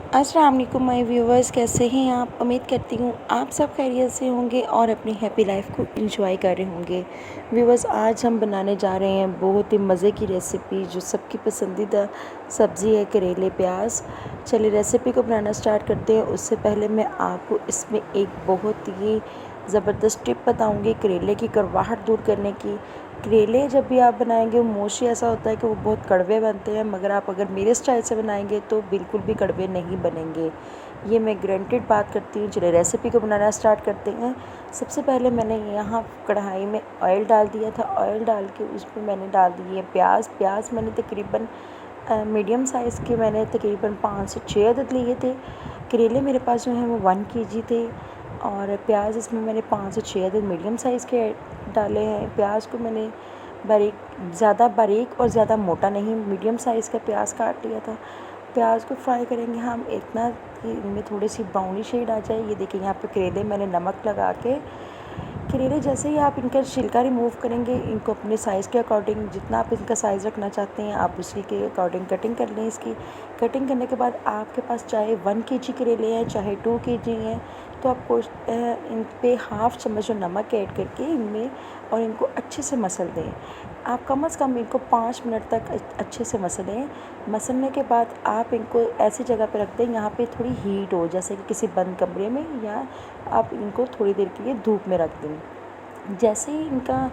अस्सलाम वालेकुम my viewers, कैसे हैं आप। उम्मीद करती हूँ आप सब खैरियत से होंगे और अपनी हैप्पी लाइफ को एंजॉय कर रहे होंगे। व्यूवर्स, आज हम बनाने जा रहे हैं बहुत ही मज़े की रेसिपी जो सबकी पसंदीदा सब्ज़ी है, करेले प्याज। चलिए रेसिपी को बनाना स्टार्ट करते हैं। उससे पहले मैं आपको इसमें एक बहुत ही ज़बरदस्त टिप बताऊँगी करेले की कड़वाहट दूर करने की। करेले जब भी आप बनाएंगे मोस्टली ऐसा होता है कि वो बहुत कड़वे बनते हैं, मगर आप अगर मेरे स्टाइल से बनाएंगे तो बिल्कुल भी कड़वे नहीं बनेंगे। ये मैं ग्रंटेड बात करती हूँ। चलिए रेसिपी को बनाना स्टार्ट करते हैं। सबसे पहले मैंने यहाँ कढ़ाई में ऑयल डाल दिया था। ऑयल डाल के उसमें मैंने डाल दिए प्याज। प्याज मैंने तकरीबन मीडियम साइज़ के मैंने तकरीबन 5 से 6 अदद लिए थे। करेले मेरे पास जो हैं वो 1 केजी थे और प्याज इसमें मैंने 5 से 6 अदद मीडियम साइज़ के डाले हैं। प्याज को मैंने ज़्यादा बारीक और ज़्यादा मोटा नहीं, मीडियम साइज़ का प्याज काट लिया था। प्याज को फ्राई करेंगे हम इतना कि इनमें थोड़ी सी ब्राउनी शेड आ जाए। ये देखिए यहाँ पे करेले मैंने नमक लगा के, करेले जैसे ही आप इनका छिलका रिमूव करेंगे, इनको अपने साइज़ के अकॉर्डिंग जितना आप इनका साइज़ रखना चाहते हैं आप उसी के अकॉर्डिंग कटिंग कर लें। इसकी कटिंग करने के बाद आपके पास चाहे 1 केजी करेले हैं चाहे 2 केजी हैं, तो आपको इन पे हाफ़ चम्मच नमक ऐड करके इनमें और इनको अच्छे से मसल दें। आप कम से कम इनको 5 मिनट तक अच्छे से मसलें। मसलने के बाद आप इनको ऐसी जगह पे रख दें यहाँ पे थोड़ी हीट हो, जैसे कि किसी बंद कमरे में, या आप इनको थोड़ी देर के लिए धूप में रख दें। जैसे ही इनका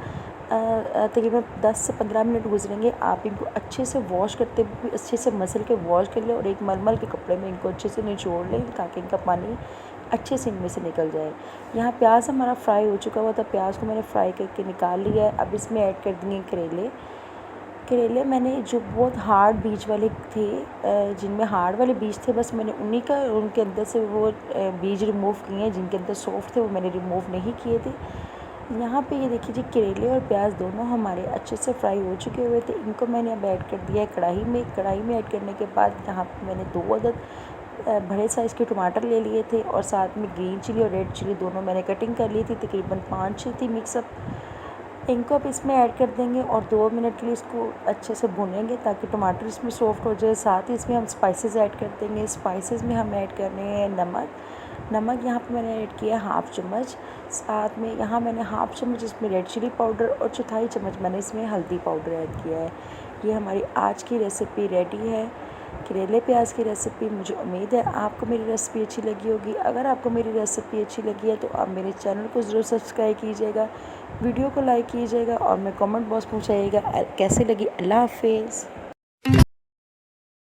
तकरीबन 10 से 15 मिनट गुजरेंगे, आप इनको अच्छे से वॉश करते हुए अच्छे से मसल के वॉश कर लें और एक मलमल के कपड़े में इनको अच्छे से निचोड़ लें ताकि इनका पानी अच्छे से इनमें से निकल जाए। यहाँ प्याज हमारा फ्राई हो चुका हुआ था, प्याज को मैंने फ्राई करके निकाल लिया है। अब इसमें ऐड कर देंगे करेले। करेले मैंने जो बहुत हार्ड बीज वाले थे, जिनमें हार्ड वाले बीज थे, बस मैंने उनके अंदर से वो बीज रिमूव किए हैं। जिनके अंदर सॉफ्ट थे वो मैंने रिमूव नहीं किए थे। यहाँ पे ये देखिए जी, करेले और प्याज दोनों हमारे अच्छे से फ्राई हो चुके हुए थे। इनको मैंने अब ऐड कर दिया है कढ़ाई में। कढ़ाई में ऐड करने के बाद यहाँ पे मैंने 2 अदद बड़े साइज़ के टमाटर ले लिए थे और साथ में ग्रीन चिली और रेड चिली दोनों मैंने कटिंग कर ली थी, तकरीबन 5-6 थी मिक्सअप। इनको अब इसमें ऐड कर देंगे और 2 मिनट के लिए इसको अच्छे से भूनेंगे ताकि टमाटर इसमें सॉफ्ट हो जाए। साथ ही इसमें हम स्पाइसेस ऐड कर देंगे। स्पाइसेस में हम ऐड करने हैं नमक यहाँ पे मैंने ऐड किया हाफ़ चम्मच। साथ में यहाँ मैंने हाफ़ चम्मच इसमें रेड चिली पाउडर और चौथाई चम्मच मैंने इसमें हल्दी पाउडर ऐड किया है। ये हमारी आज की रेसिपी रेडी है, करेले प्याज की रेसिपी। मुझे उम्मीद है आपको मेरी रेसिपी अच्छी लगी होगी। अगर आपको मेरी रेसिपी अच्छी लगी है तो आप मेरे चैनल को ज़रूर सब्सक्राइब कीजिएगा, वीडियो को लाइक कीजिएगा और मैं कमेंट बॉक्स में पूछिएगा कैसे लगी। अल्लाह हाफिज़।